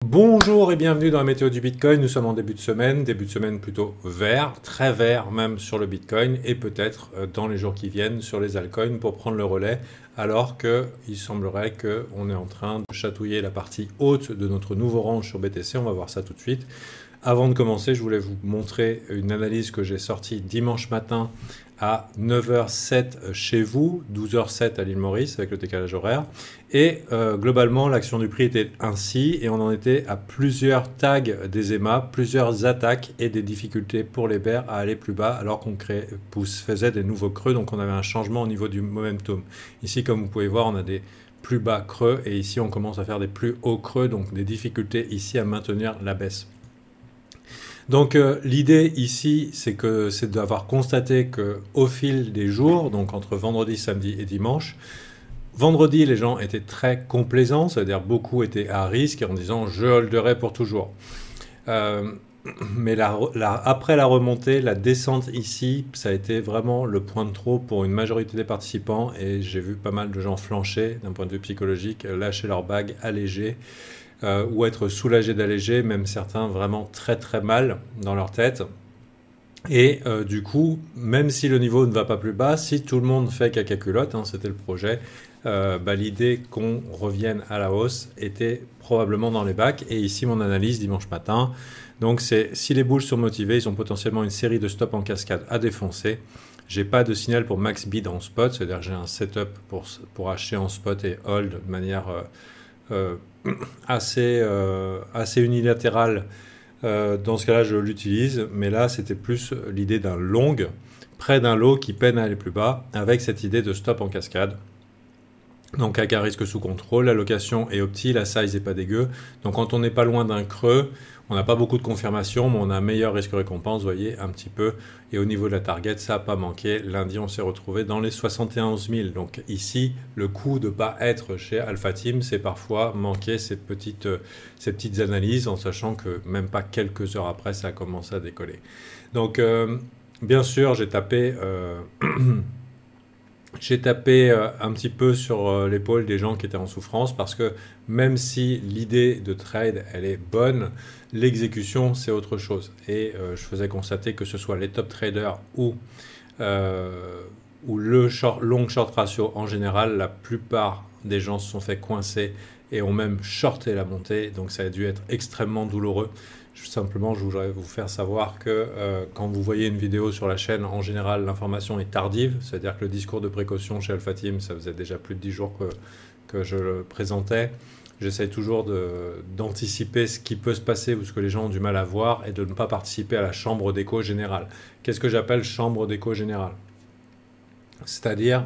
Bonjour et bienvenue dans la météo du Bitcoin. Nous sommes en début de semaine plutôt vert, très vert même sur le Bitcoin et peut-être dans les jours qui viennent sur les altcoins pour prendre le relais alors qu'il semblerait qu'on est en train de chatouiller la partie haute de notre nouveau range sur BTC. On va voir ça tout de suite. Avant de commencer, je voulais vous montrer une analyse que j'ai sortie dimanche matin à 9h07 chez vous, 12h07 à l'île Maurice avec le décalage horaire. Et globalement, l'action du prix était ainsi et on en était à plusieurs tags des EMA, plusieurs attaques et des difficultés pour les bears à aller plus bas alors qu'on faisait des nouveaux creux, donc on avait un changement au niveau du momentum. Ici, comme vous pouvez voir, on a des plus bas creux et ici, on commence à faire des plus hauts creux, donc des difficultés ici à maintenir la baisse. Donc l'idée ici, c'est d'avoir constaté qu'au fil des jours, donc entre vendredi, samedi et dimanche, vendredi, les gens étaient très complaisants, c'est-à-dire beaucoup étaient à risque en disant « je holderai pour toujours ». Mais après la remontée, la descente ici, ça a été vraiment le point de trop pour une majorité des participants et j'ai vu pas mal de gens flancher d'un point de vue psychologique, lâcher leur bague, alléger. Ou être soulagé d'alléger, même certains vraiment très très mal dans leur tête. Et du coup, même si le niveau ne va pas plus bas, si tout le monde fait caca culotte, hein, c'était le projet, l'idée qu'on revienne à la hausse était probablement dans les bacs. Et ici, mon analyse dimanche matin. Donc, si les bulls sont motivés, ils ont potentiellement une série de stops en cascade à défoncer. J'ai pas de signal pour max bid en spot, c'est-à-dire que j'ai un setup pour acheter en spot et hold de manière assez unilatérale. Dans ce cas-là, je l'utilise, mais là, c'était plus l'idée d'un long, près d'un lot qui peine à aller plus bas, avec cette idée de stop en cascade. Donc, avec un risque sous contrôle, l'allocation est opti, la size n'est pas dégueu. Donc, quand on n'est pas loin d'un creux, on n'a pas beaucoup de confirmation, mais on a un meilleur risque-récompense, vous voyez, un petit peu. Et au niveau de la target, ça n'a pas manqué. Lundi, on s'est retrouvé dans les 71 000. Donc ici, le coup de ne pas être chez Alpha Team, c'est parfois manquer ces petites analyses, en sachant que même pas quelques heures après, ça a commencé à décoller. Donc, bien sûr, j'ai tapé... J'ai tapé un petit peu sur l'épaule des gens qui étaient en souffrance parce que même si l'idée de trade, elle est bonne, l'exécution, c'est autre chose. Et je faisais constater que ce soit les top traders ou le long short ratio en général, la plupart des gens se sont fait coincer et ont même shorté la montée. Donc ça a dû être extrêmement douloureux. Simplement, je voudrais vous faire savoir que quand vous voyez une vidéo sur la chaîne, en général, l'information est tardive. C'est-à-dire que le discours de précaution chez Alpha Team, ça faisait déjà plus de 10 jours que je le présentais. J'essaie toujours d'anticiper ce qui peut se passer ou ce que les gens ont du mal à voir et de ne pas participer à la chambre d'écho générale. Qu'est-ce que j'appelle chambre d'écho générale? C'est-à-dire,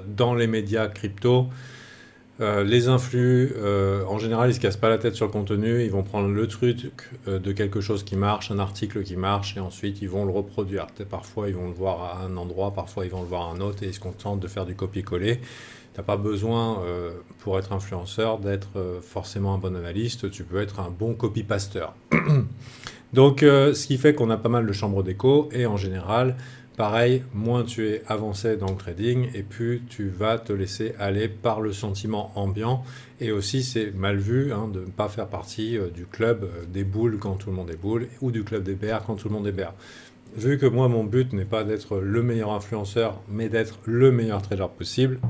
dans les médias crypto, les influx, en général, ils ne se cassent pas la tête sur le contenu, ils vont prendre le truc de quelque chose qui marche, un article qui marche, et ensuite ils vont le reproduire. Parfois, ils vont le voir à un endroit, parfois ils vont le voir à un autre, et ils se contentent de faire du copier-coller. Tu n'as pas besoin, pour être influenceur, d'être forcément un bon analyste, tu peux être un bon copy-pasteur. Donc, ce qui fait qu'on a pas mal de chambres d'écho, et en général... Pareil, moins tu es avancé dans le trading et plus tu vas te laisser aller par le sentiment ambiant. Et aussi, c'est mal vu de ne pas faire partie du club des bulls quand tout le monde est bull ou du club des bears quand tout le monde est bear. Vu que moi, mon but n'est pas d'être le meilleur influenceur, mais d'être le meilleur trader possible,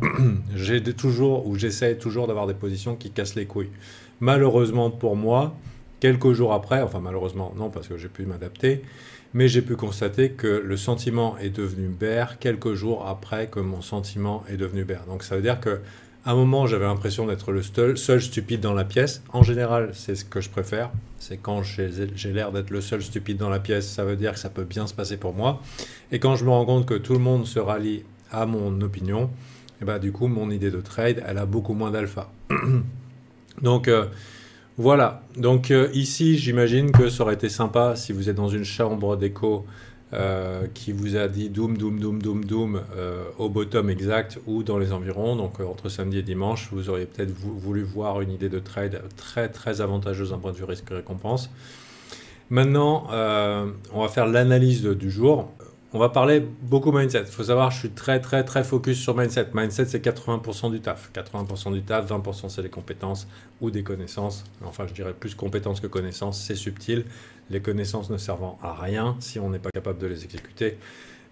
j'essaie toujours d'avoir des positions qui cassent les couilles. Malheureusement pour moi, quelques jours après, enfin malheureusement non parce que j'ai pu m'adapter, mais j'ai pu constater que le sentiment est devenu bear quelques jours après que mon sentiment est devenu bear. Donc ça veut dire qu'à un moment, j'avais l'impression d'être le seul stupide dans la pièce. En général, c'est ce que je préfère. C'est quand j'ai l'air d'être le seul stupide dans la pièce, ça veut dire que ça peut bien se passer pour moi. Et quand je me rends compte que tout le monde se rallie à mon opinion, et bah, du coup, mon idée de trade, elle a beaucoup moins d'alpha. Donc... voilà, donc ici j'imagine que ça aurait été sympa si vous êtes dans une chambre d'écho qui vous a dit doom, doom, doom, doom, doom au bottom exact ou dans les environs, donc entre samedi et dimanche, vous auriez peut-être voulu voir une idée de trade très très avantageuse d'un point de vue risque-récompense. Maintenant, on va faire l'analyse du jour. on va parler beaucoup mindset. Il faut savoir, je suis très focus sur mindset. Mindset, c'est 80% du taf. 80% du taf, 20% c'est les compétences ou des connaissances. Enfin, je dirais plus compétences que connaissances, c'est subtil. Les connaissances ne servant à rien si on n'est pas capable de les exécuter.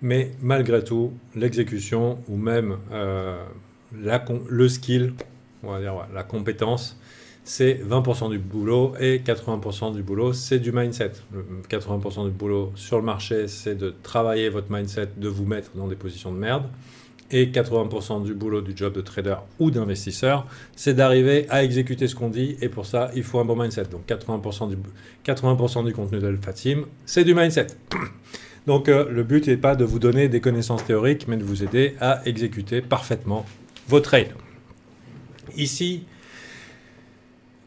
Mais malgré tout, l'exécution ou même le skill, on va dire la compétence, c'est 20% du boulot et 80% du boulot, c'est du mindset. 80% du boulot sur le marché, c'est de travailler votre mindset, de vous mettre dans des positions de merde. Et 80% du boulot du job de trader ou d'investisseur, c'est d'arriver à exécuter ce qu'on dit. Et pour ça, il faut un bon mindset. Donc 80% du contenu d'Alpha Team, c'est du mindset. Donc le but n'est pas de vous donner des connaissances théoriques, mais de vous aider à exécuter parfaitement vos trades. Ici,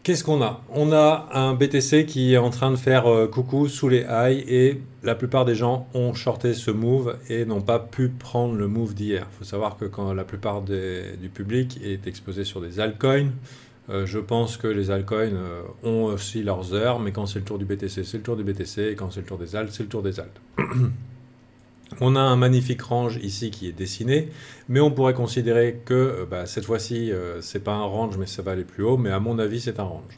qu'est-ce qu'on a? On a un BTC qui est en train de faire coucou sous les highs et la plupart des gens ont shorté ce move et n'ont pas pu prendre le move d'hier. Il faut savoir que quand la plupart du public est exposé sur des altcoins, je pense que les altcoins ont aussi leurs heures, mais quand c'est le tour du BTC, c'est le tour du BTC, et quand c'est le tour des alts, c'est le tour des alts. On a un magnifique range ici qui est dessiné, mais on pourrait considérer que cette fois-ci, c'est pas un range, mais ça va aller plus haut, mais à mon avis, c'est un range.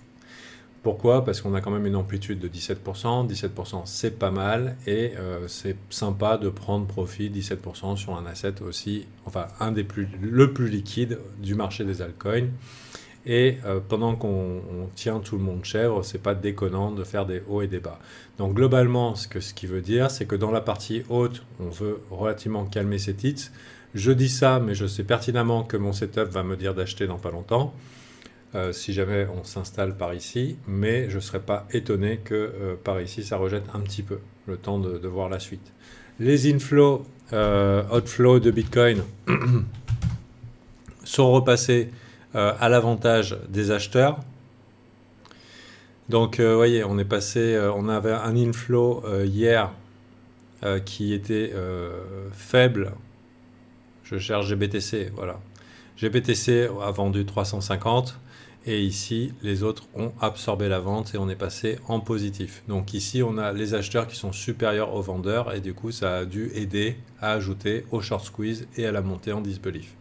Pourquoi? Parce qu'on a quand même une amplitude de 17%. 17%, c'est pas mal, et c'est sympa de prendre profit 17% sur un asset aussi, enfin, le plus liquide du marché des altcoins. Et pendant qu'on tient tout le monde chèvre, c'est pas déconnant de faire des hauts et des bas. Donc globalement, ce qui veut dire, c'est que dans la partie haute, on veut relativement calmer ses titres. Je dis ça, mais je sais pertinemment que mon setup va me dire d'acheter dans pas longtemps, si jamais on s'installe par ici. Mais je ne serais pas étonné que par ici, ça rejette un petit peu, le temps de voir la suite. Les inflows, outflows de Bitcoin sont repassés à l'avantage des acheteurs. Donc, vous voyez, on est passé, on avait un inflow hier qui était faible. Je cherche GBTC, voilà. GBTC a vendu 350 et ici, les autres ont absorbé la vente et on est passé en positif. Donc ici, on a les acheteurs qui sont supérieurs aux vendeurs et du coup, ça a dû aider à ajouter au short squeeze et à la montée en disbelief.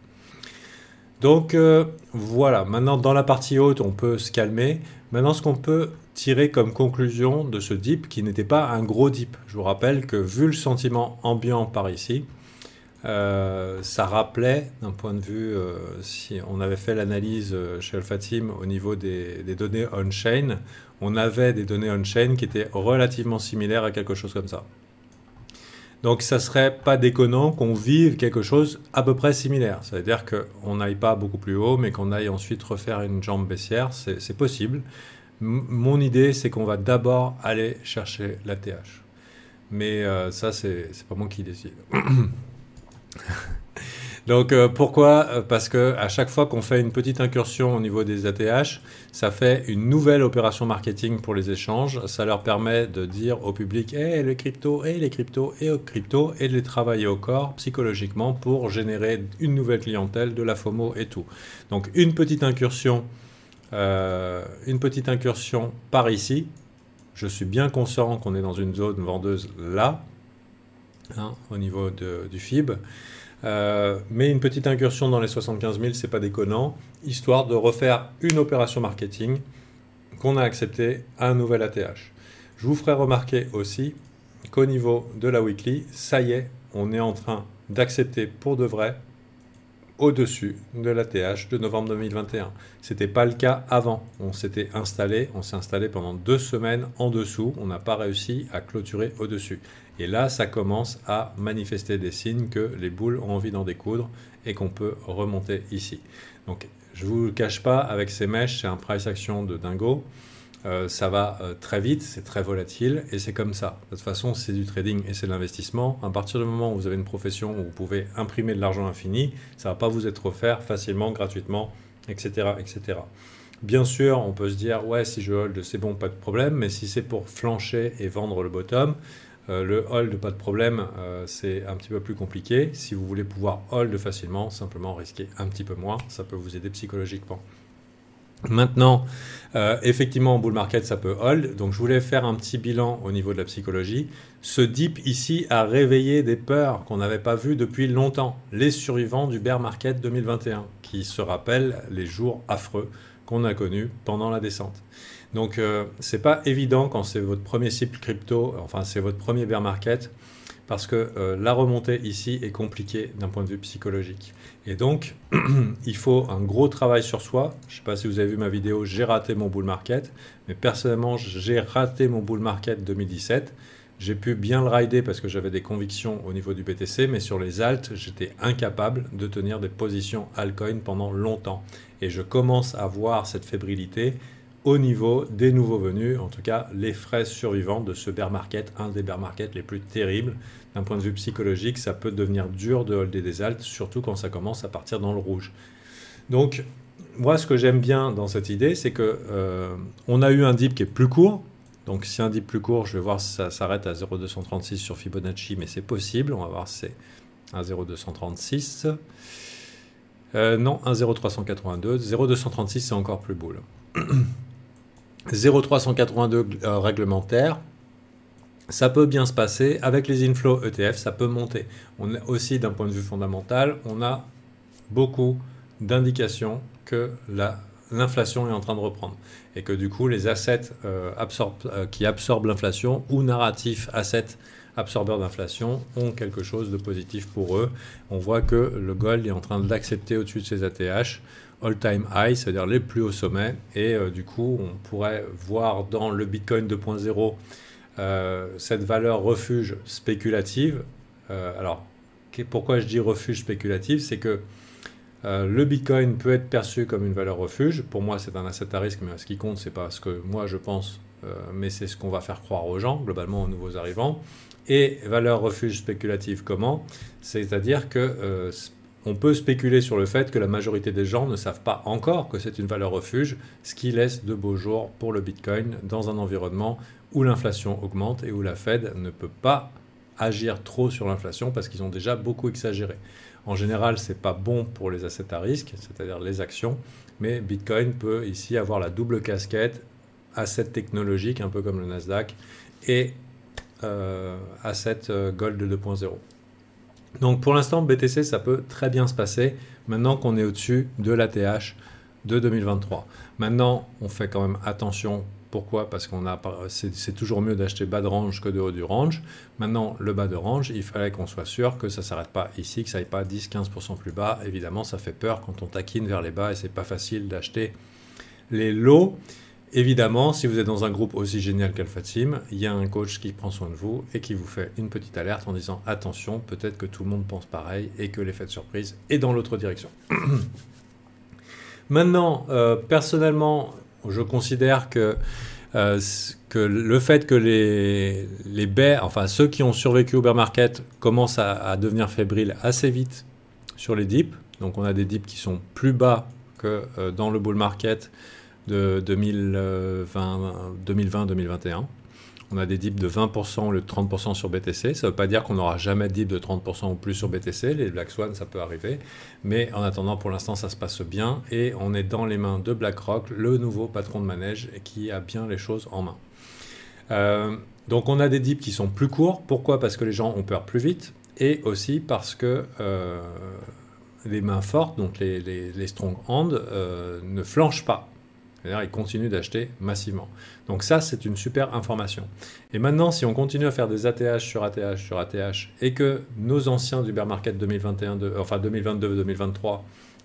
Donc voilà, maintenant dans la partie haute, on peut se calmer. Maintenant, ce qu'on peut tirer comme conclusion de ce dip, qui n'était pas un gros dip, je vous rappelle que vu le sentiment ambiant par ici, ça rappelait, d'un point de vue, si on avait fait l'analyse chez Alpha Team au niveau des données on-chain, on avait des données on-chain qui étaient relativement similaires à quelque chose comme ça. Donc ça serait pas déconnant qu'on vive quelque chose à peu près similaire. Ça veut dire qu'on n'aille pas beaucoup plus haut, mais qu'on aille ensuite refaire une jambe baissière. C'est possible. Mon idée, c'est qu'on va d'abord aller chercher la TH. Mais ça, c'est pas moi qui décide. Donc pourquoi? Parce que à chaque fois qu'on fait une petite incursion au niveau des ATH, ça fait une nouvelle opération marketing pour les échanges. Ça leur permet de dire au public les cryptos, les cryptos et aux cryptos, et de les travailler au corps psychologiquement pour générer une nouvelle clientèle, de la FOMO et tout. Donc une petite incursion par ici. Je suis bien conscient qu'on est dans une zone vendeuse là, au niveau du FIB. Mais une petite incursion dans les 75 000, c'est pas déconnant, histoire de refaire une opération marketing qu'on a accepté à un nouvel ATH. Je vous ferai remarquer aussi qu'au niveau de la weekly, ça y est, on est en train d'accepter pour de vrai au-dessus de l'ATH de novembre 2021. C'était pas le cas avant. On s'est installé pendant 2 semaines en dessous. On n'a pas réussi à clôturer au-dessus. Et là, ça commence à manifester des signes que les boules ont envie d'en découdre et qu'on peut remonter ici. Donc, je ne vous le cache pas, avec ces mèches, c'est un price action de dingo. Ça va très vite, c'est très volatile et c'est comme ça. De toute façon, c'est du trading et c'est de l'investissement. À partir du moment où vous avez une profession où vous pouvez imprimer de l'argent infini, ça ne va pas vous être offert facilement, gratuitement, etc., etc. Bien sûr, on peut se dire, ouais, si je hold, c'est bon, pas de problème. Mais si c'est pour flancher et vendre le bottom, le hold, pas de problème, c'est un petit peu plus compliqué. Si vous voulez pouvoir hold facilement, simplement risquer un petit peu moins. Ça peut vous aider psychologiquement. Maintenant, effectivement, en bull market, ça peut hold. Donc, je voulais faire un petit bilan au niveau de la psychologie. Ce dip ici a réveillé des peurs qu'on n'avait pas vues depuis longtemps. Les survivants du bear market 2021, qui se rappellent les jours affreux qu'on a connus pendant la descente. Donc, c'est pas évident quand c'est votre premier cycle crypto, enfin, c'est votre premier bear market, parce que la remontée ici est compliquée d'un point de vue psychologique. Et donc, il faut un gros travail sur soi. Je ne sais pas si vous avez vu ma vidéo, j'ai raté mon bull market, mais personnellement, j'ai raté mon bull market 2017. J'ai pu bien le rider parce que j'avais des convictions au niveau du BTC, mais sur les alts, j'étais incapable de tenir des positions altcoin pendant longtemps. Et je commence à voir cette fébrilité au niveau des nouveaux venus, en tout cas les frais survivants de ce bear market, un des bear markets les plus terribles. D'un point de vue psychologique, ça peut devenir dur de holder des alts, surtout quand ça commence à partir dans le rouge. Donc, moi, ce que j'aime bien dans cette idée, c'est que on a eu un dip qui est plus court. Donc, si un dip plus court, je vais voir si ça s'arrête à 0,236 sur Fibonacci, mais c'est possible. On va voir si c'est un 0,236. Non, un 0,382. 0,236, c'est encore plus bull. 0,382 réglementaire, ça peut bien se passer. Avec les inflows ETF, ça peut monter. On a aussi, d'un point de vue fondamental, on a beaucoup d'indications que l'inflation est en train de reprendre. Et que du coup, les assets qui absorbent l'inflation ou narratifs assets absorbeurs d'inflation ont quelque chose de positif pour eux. On voit que le gold est en train d'accepter au-dessus de ses ATH all-time high, c'est-à-dire les plus hauts sommets. Et du coup, on pourrait voir dans le Bitcoin 2.0 cette valeur refuge spéculative. Alors, pourquoi je dis refuge spéculative? C'est que le Bitcoin peut être perçu comme une valeur refuge. Pour moi, c'est un asset à risque, mais ce qui compte, c'est pas ce que moi je pense, mais c'est ce qu'on va faire croire aux gens, globalement aux nouveaux arrivants. Et valeur refuge spéculative, comment? C'est-à-dire que on peut spéculer sur le fait que la majorité des gens ne savent pas encore que c'est une valeur refuge, ce qui laisse de beaux jours pour le Bitcoin dans un environnement où l'inflation augmente et où la Fed ne peut pas agir trop sur l'inflation parce qu'ils ont déjà beaucoup exagéré. En général, ce n'est pas bon pour les assets à risque, c'est-à-dire les actions, mais Bitcoin peut ici avoir la double casquette, asset technologique, un peu comme le Nasdaq, et asset Gold 2.0. Donc pour l'instant, BTC, ça peut très bien se passer maintenant qu'on est au-dessus de l'ATH de 2023. Maintenant, on fait quand même attention. Pourquoi? Parce c'est toujours mieux d'acheter bas de range que de haut du range. Maintenant, le bas de range, il fallait qu'on soit sûr que ça ne s'arrête pas ici, que ça n'aille pas 10-15% plus bas. Évidemment, ça fait peur quand on taquine vers les bas et c'est pas facile d'acheter les lots. Évidemment, si vous êtes dans un groupe aussi génial qu'Alpha Team, il y a un coach qui prend soin de vous et qui vous fait une petite alerte en disant attention, peut-être que tout le monde pense pareil et que l'effet de surprise est dans l'autre direction. Maintenant, personnellement, je considère que le fait que les bears, enfin ceux qui ont survécu au bear market, commencent à devenir fébriles assez vite sur les dips. Donc on a des dips qui sont plus bas que dans le bull market de 2020-2021. On a des dips de 20% ou de 30% sur BTC. Ça ne veut pas dire qu'on n'aura jamais de dip de 30% ou plus sur BTC. Les Black Swan, ça peut arriver. Mais en attendant, pour l'instant, ça se passe bien. Et on est dans les mains de BlackRock, le nouveau patron de manège, qui a bien les choses en main. Donc on a des dips qui sont plus courts. Pourquoi? Parce que les gens ont peur plus vite. Et aussi parce que les mains fortes, donc les strong hands, ne flanchent pas. C'est-à-dire ils continuent d'acheter massivement. Donc ça, c'est une super information. Et maintenant, si on continue à faire des ATH sur ATH sur ATH et que nos anciens du bear market 2022-2023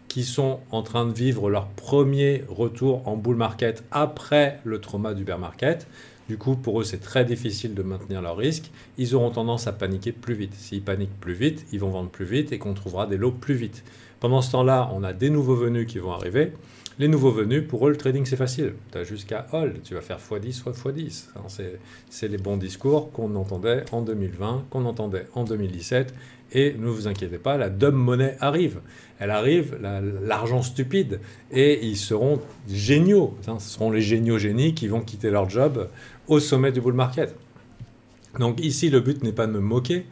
qui sont en train de vivre leur premier retour en bull market après le trauma du bear market, du coup, pour eux, c'est très difficile de maintenir leur risque. Ils auront tendance à paniquer plus vite. S'ils paniquent plus vite, ils vont vendre plus vite et qu'on trouvera des lots plus vite. Pendant ce temps-là, on a des nouveaux venus qui vont arriver. Les nouveaux venus, pour eux, le trading, c'est facile. Tu as jusqu'à hold. Tu vas faire x10, soit x10. C'est les bons discours qu'on entendait en 2020, qu'on entendait en 2017. Et ne vous inquiétez pas, la dumb money arrive. Elle arrive, l'argent stupide. Et ils seront géniaux. Ce seront les géniaux génies qui vont quitter leur job au sommet du bull market. Donc ici, le but n'est pas de me moquer,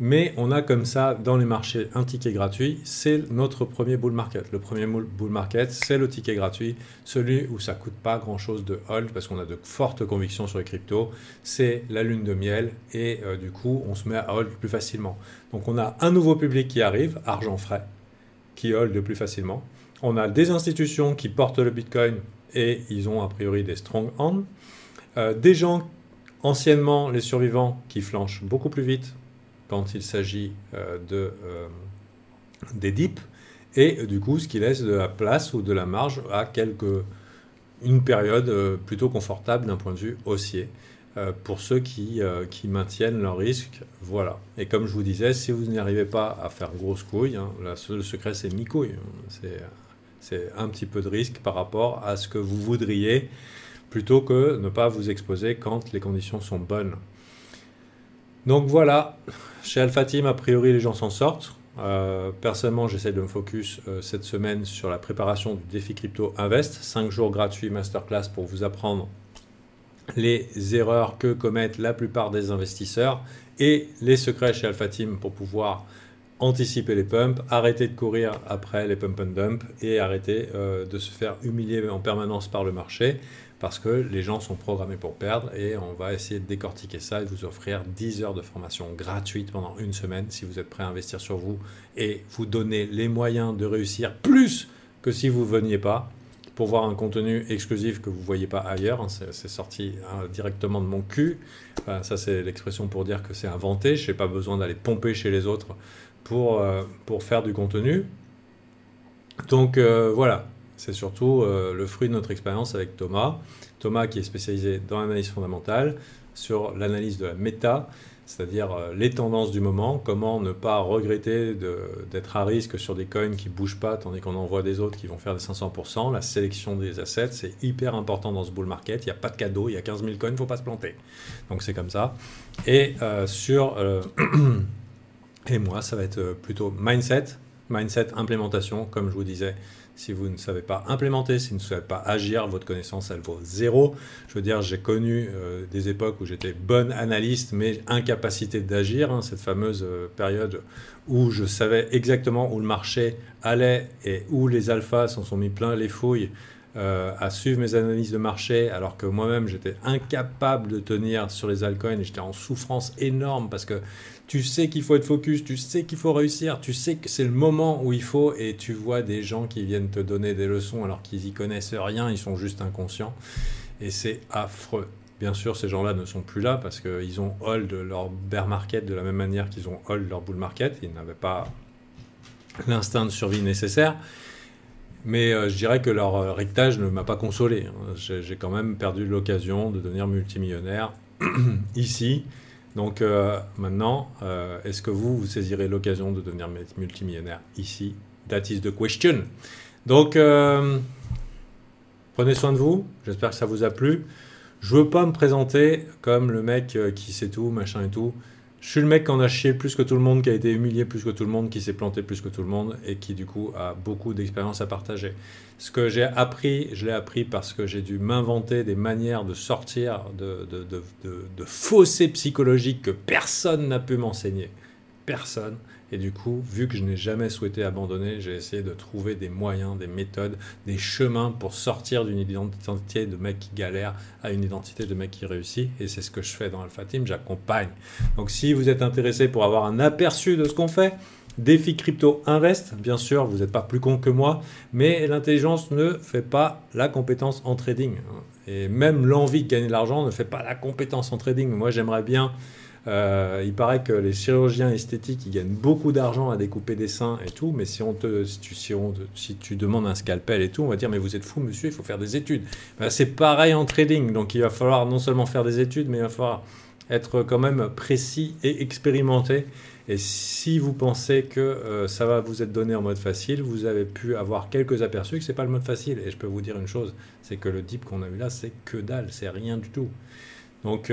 Mais on a comme ça dans les marchés un ticket gratuit, c'est notre premier bull market. Le premier bull market, c'est le ticket gratuit, celui où ça ne coûte pas grand-chose de hold parce qu'on a de fortes convictions sur les cryptos. C'est la lune de miel et du coup, on se met à hold plus facilement. Donc on a un nouveau public qui arrive, argent frais, qui hold plus facilement. On a des institutions qui portent le Bitcoin et ils ont a priori des strong hands. Des gens, anciennement les survivants, qui flanchent beaucoup plus vite quand il s'agit des dips, et du coup, ce qui laisse de la place ou de la marge à une période plutôt confortable d'un point de vue haussier pour ceux qui maintiennent leur risque. Voilà. Et comme je vous disais, si vous n'y arrivez pas à faire grosse couille, hein, le secret c'est mi-couille. C'est un petit peu de risque par rapport à ce que vous voudriez, plutôt que ne pas vous exposer quand les conditions sont bonnes. Donc voilà, chez Alpha Team, a priori, les gens s'en sortent. Personnellement, j'essaie de me focus cette semaine sur la préparation du défi crypto Invest. 5 jours gratuits masterclass pour vous apprendre les erreurs que commettent la plupart des investisseurs et les secrets chez Alpha Team pour pouvoir anticiper les pumps, arrêter de courir après les pump and dump et arrêter de se faire humilier en permanence par le marché. Parce que les gens sont programmés pour perdre et on va essayer de décortiquer ça et de vous offrir 10 heures de formation gratuite pendant une semaine si vous êtes prêt à investir sur vous et vous donner les moyens de réussir plus que si vous ne veniez pas pour voir un contenu exclusif que vous ne voyez pas ailleurs. C'est sorti directement de mon cul. Enfin, ça, c'est l'expression pour dire que c'est inventé. Je n'ai pas besoin d'aller pomper chez les autres pour faire du contenu. Donc voilà. C'est surtout le fruit de notre expérience avec Thomas. Thomas qui est spécialisé dans l'analyse fondamentale, sur l'analyse de la méta, c'est-à-dire les tendances du moment, comment ne pas regretter d'être à risque sur des coins qui ne bougent pas, tandis qu'on en voit des autres qui vont faire des 500%. La sélection des assets, c'est hyper important dans ce bull market. Il n'y a pas de cadeau, il y a 15 000 coins, il ne faut pas se planter. Donc c'est comme ça. Et et moi, ça va être plutôt mindset implémentation, comme je vous disais. Si vous ne savez pas implémenter, si vous ne savez pas agir, votre connaissance, elle vaut zéro. Je veux dire, j'ai connu des époques où j'étais bonne analyste, mais incapacité d'agir. Hein, cette fameuse période où je savais exactement où le marché allait et où les alphas s'en sont mis plein les fouilles à suivre mes analyses de marché, alors que moi-même, j'étais incapable de tenir sur les altcoins et j'étais en souffrance énorme parce que tu sais qu'il faut être focus, tu sais qu'il faut réussir, tu sais que c'est le moment où il faut et tu vois des gens qui viennent te donner des leçons alors qu'ils y connaissent rien, ils sont juste inconscients et c'est affreux. Bien sûr, ces gens-là ne sont plus là parce qu'ils ont hold leur bear market de la même manière qu'ils ont hold leur bull market. Ils n'avaient pas l'instinct de survie nécessaire. Mais je dirais que leur héritage ne m'a pas consolé. J'ai quand même perdu l'occasion de devenir multimillionnaire ici. Donc maintenant, est-ce que vous saisirez l'occasion de devenir multimillionnaire ici? That is the question. Donc, prenez soin de vous. J'espère que ça vous a plu. Je veux pas me présenter comme le mec qui sait tout, machin et tout. Je suis le mec qui en a chié plus que tout le monde, qui a été humilié plus que tout le monde, qui s'est planté plus que tout le monde et qui du coup a beaucoup d'expérience à partager. Ce que j'ai appris, je l'ai appris parce que j'ai dû m'inventer des manières de sortir de fossés psychologiques que personne n'a pu m'enseigner. Personne. Et du coup, vu que je n'ai jamais souhaité abandonner, j'ai essayé de trouver des moyens, des méthodes, des chemins pour sortir d'une identité de mec qui galère à une identité de mec qui réussit. Et c'est ce que je fais dans Alpha Team, j'accompagne. Donc si vous êtes intéressé pour avoir un aperçu de ce qu'on fait, défi crypto Invest, bien sûr, vous n'êtes pas plus con que moi, mais l'intelligence ne fait pas la compétence en trading. Et même l'envie de gagner de l'argent ne fait pas la compétence en trading. Moi, j'aimerais bien... il paraît que les chirurgiens esthétiques ils gagnent beaucoup d'argent à découper des seins et tout, mais si tu demandes un scalpel et tout, on va dire mais vous êtes fou monsieur, il faut faire des études. Ben, c'est pareil en trading, donc il va falloir non seulement faire des études, mais il va falloir être quand même précis et expérimenté. Et si vous pensez que ça va vous être donné en mode facile, vous avez pu avoir quelques aperçus que c'est pas le mode facile. Et je peux vous dire une chose, c'est que le dip qu'on a eu là, c'est que dalle, c'est rien du tout. Donc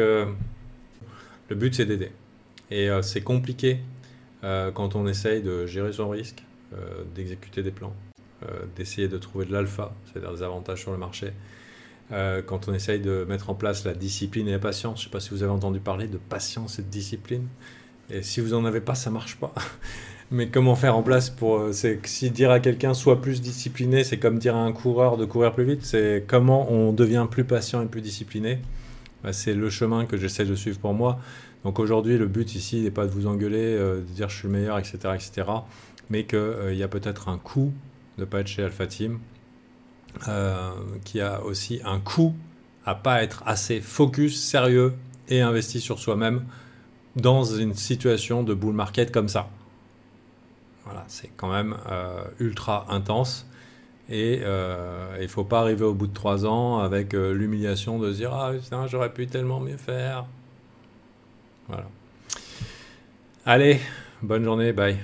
le but, c'est d'aider. Et c'est compliqué quand on essaye de gérer son risque, d'exécuter des plans, d'essayer de trouver de l'alpha, c'est-à-dire des avantages sur le marché. Quand on essaye de mettre en place la discipline et la patience. Je ne sais pas si vous avez entendu parler de patience et de discipline. Et si vous en avez pas, ça marche pas. Mais comment faire en place pour... C'est que si dire à quelqu'un soit plus discipliné, c'est comme dire à un coureur de courir plus vite, c'est comment on devient plus patient et plus discipliné. Bah, c'est le chemin que j'essaie de suivre pour moi. Donc aujourd'hui, le but ici n'est pas de vous engueuler, de dire je suis le meilleur, etc., etc., mais qu'il y a peut-être un coût de ne pas être chez Alpha Team, qui a aussi un coût à pas être assez focus, sérieux et investi sur soi-même dans une situation de bull market comme ça. Voilà, c'est quand même ultra intense. Et il ne faut pas arriver au bout de 3 ans avec l'humiliation de se dire ah putain, j'aurais pu tellement mieux faire. Voilà. Allez, bonne journée, bye.